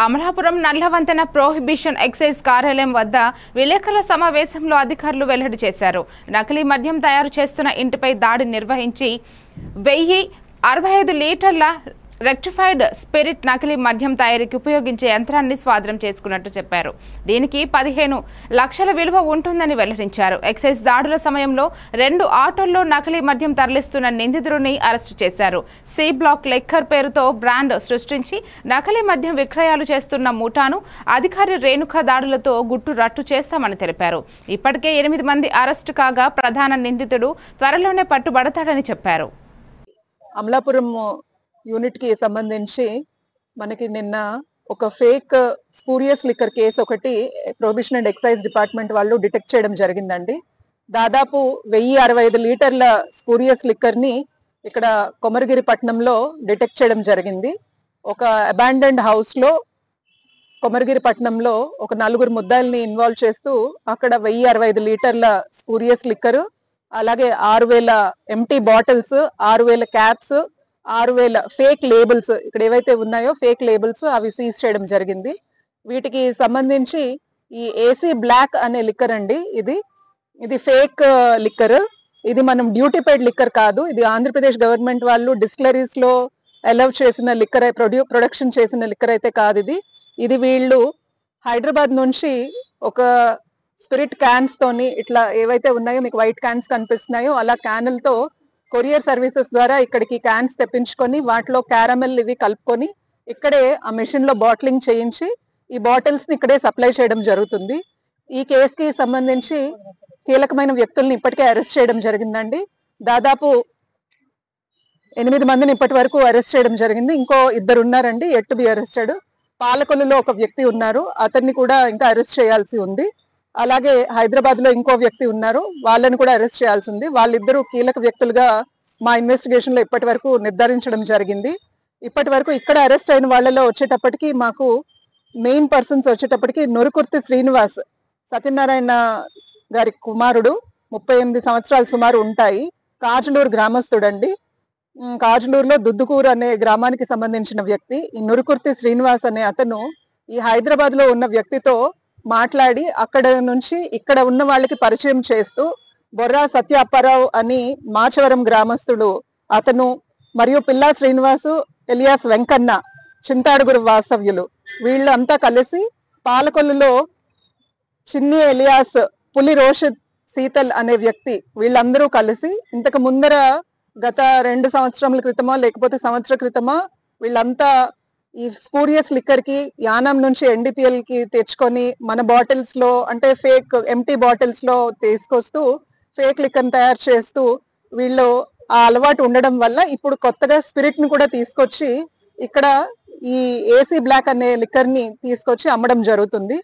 Amalapuram నల్లవంతెన prohibition excise కార్యాలయం వద్ద విలేకరుల సమావేశంలో అధికారులు వెల్లడి చేశారు. నకిలీ మద్యం తయారు చేస్తున్న ఇంటిపై దాడి నిర్వహించి 1065 లీటర్ల రెక్టిఫైడ్ స్పిరిట్ నకిలీ మద్యం తయారీకి ఉపయోగించే యంత్రాన్ని స్వాధీనం చేసుకున్నట్టు చెప్పారు. దీనికి 15 లక్షల విలువ ఉంటుందని వెల్లడించారు. ఎక్సైజ్ దాడుల సమయంలో 2 ఆటోల్లో నకిలీ మద్యం తరలిస్తున్న నిందితుడిని అరెస్టు చేశారు. సి బ్లాక్ లెక్కర్ పేరుతో బ్రాండ్ సృష్టించి నకిలీ మద్యం విక్రయాలు చేస్తున్న ముఠాను అధికారి రేణుక దాడులతో గుట్టు రట్టు చేస్తామని తెలిపారు. ఇప్పటికే 8 మంది అరెస్టు కాగా ప్రధాన నిందితుడు త్వరలోనే పట్టుబడతాడని చెప్పారు. అమలాపురం యూనిట్ కి సంబంధించి మనకి నిన్న ఒక ఫేక్ స్పూరియస్ లిక్కర్ కేసు ఒకటి ప్రొహిబిషన్ అండ్ ఎక్సైజ్ డిపార్ట్మెంట్ వాళ్ళు డిటెక్ట్ చేయడం జరిగిందండి. దాదాపు 1065 లీటర్ల స్పూరియస్ లిక్కర్ ని ఇక్కడ కొమరగిరి పట్టణంలో డిటెక్ట్ చేయడం జరిగింది. ఒక అబాండన్డ్ హౌస్ లో కొమరగిరి పట్టణంలో ఒక 4 ముద్దాయిల్ని ఇన్వాల్వ్ చేస్తూ అక్కడ 1065 లీటర్ల స్పూరియస్ లిక్కర్, అలాగే 6000 empty bottles, 6000 caps, 6000 fake labels, ఇక్కడ ఏవైతే ఉన్నాయో ఫేక్ లేబుల్స్ అవి సీజ్ చేయడం జరిగింది. వీటికి సంబంధించి ఈ ఏసీ బ్లాక్ అనే లిక్కర్ అండి, ఇది ఫేక్ లిక్కర్. ఇది మనం డ్యూటీ పెయిడ్ లిక్కర్ కాదు. ఇది ఆంధ్రప్రదేశ్ గవర్నమెంట్ వాళ్ళు డిస్టిలరీస్ లో అలౌ చేసిన లిక్కర్, ప్రొడక్షన్ చేసిన లిక్కర్ అయితే కాదు. ఇది వీళ్ళు హైదరాబాద్ నుంచి ఒక స్పిరిట్ క్యాన్స్ తోని, ఇట్లా ఏవైతే ఉన్నాయో మీకు వైట్ క్యాన్స్ కనిపిస్తున్నాయో అలా క్యానులతో కొరియర్ సర్వీసెస్ ద్వారా ఇక్కడికి క్యాన్స్ తెప్పించుకొని వాటిలో క్యారమెల్ ఇవి కలుపుకొని ఇక్కడే ఆ మెషిన్ లో బాటిలింగ్ చేయించి ఈ బాటిల్స్ ని ఇక్కడే సప్లై చేయడం జరుగుతుంది. ఈ కేసుకి సంబంధించి కీలకమైన వ్యక్తుల్ని ఇప్పటికే అరెస్ట్ చేయడం జరిగిందండి. దాదాపు 8 మందిని ఇప్పటి వరకు అరెస్ట్ చేయడం జరిగింది. ఇంకో 2 ఉన్నారండి ఎట్ టు బి అరెస్టెడ్. పాలకొల్లులో ఒక వ్యక్తి ఉన్నారు, అతన్ని కూడా ఇంకా అరెస్ట్ చేయాల్సి ఉంది. అలాగే హైదరాబాద్ లో ఇంకో వ్యక్తి ఉన్నారు, వాళ్ళని కూడా అరెస్ట్ చేయాల్సి ఉంది. వాళ్ళిద్దరూ కీలక వ్యక్తులుగా మా ఇన్వెస్టిగేషన్ లో ఇప్పటి వరకు నిర్ధారించడం జరిగింది. ఇప్పటి వరకు ఇక్కడ అరెస్ట్ అయిన వాళ్ళలో వచ్చేటప్పటికి మాకు మెయిన్ పర్సన్స్ వచ్చేటప్పటికి నొరుకుర్తి శ్రీనివాస్, సత్యనారాయణ గారి కుమారుడు, 38 సంవత్సరాలు సుమారు ఉంటాయి, కాజులూరు గ్రామస్తుడండి. కాజులూరులో దుద్దుకూరు అనే గ్రామానికి సంబంధించిన వ్యక్తి. ఈ నొరుకుర్తి శ్రీనివాస్ అనే అతను ఈ హైదరాబాద్ లో ఉన్న వ్యక్తితో మాట్లాడి అక్కడ నుంచి ఇక్కడ ఉన్న వాళ్ళకి పరిచయం చేస్తూ బొర్రా సత్య అప్పారావు అని మాచవరం గ్రామస్తుడు అతను, మరియు పిల్లా శ్రీనివాసు ఎలియాస్ వెంకన్న చింతాడుగురు వాసవ్యులు, వీళ్ళంతా కలిసి పాలకొల్లులో చిన్ని ఎలియాస్, పులి రోషిద్ శీతల్ అనే వ్యక్తి, వీళ్ళందరూ కలిసి ఇంతకు ముందర గత 2 సంవత్సరాల క్రితమో లేకపోతే సంవత్సర క్రితమో వీళ్ళంతా ఈ స్పూరియస్ లిక్కర్ కి యానం నుంచి ఎన్డీపీఎల్ కి తెచ్చుకొని మన బాటిల్స్ లో, అంటే ఫేక్ ఎంటీ బాటిల్స్ లో తీసుకొస్తూ ఫేక్ లిక్కర్ తయారు చేస్తూ వీళ్ళు ఆ అలవాటు ఉండడం వల్ల ఇప్పుడు కొత్తగా స్పిరిట్ ని కూడా తీసుకొచ్చి ఇక్కడ ఈ ఏసీ బ్లాక్ అనే లిక్కర్ ని తీసుకొచ్చి అమ్మడం జరుగుతుంది.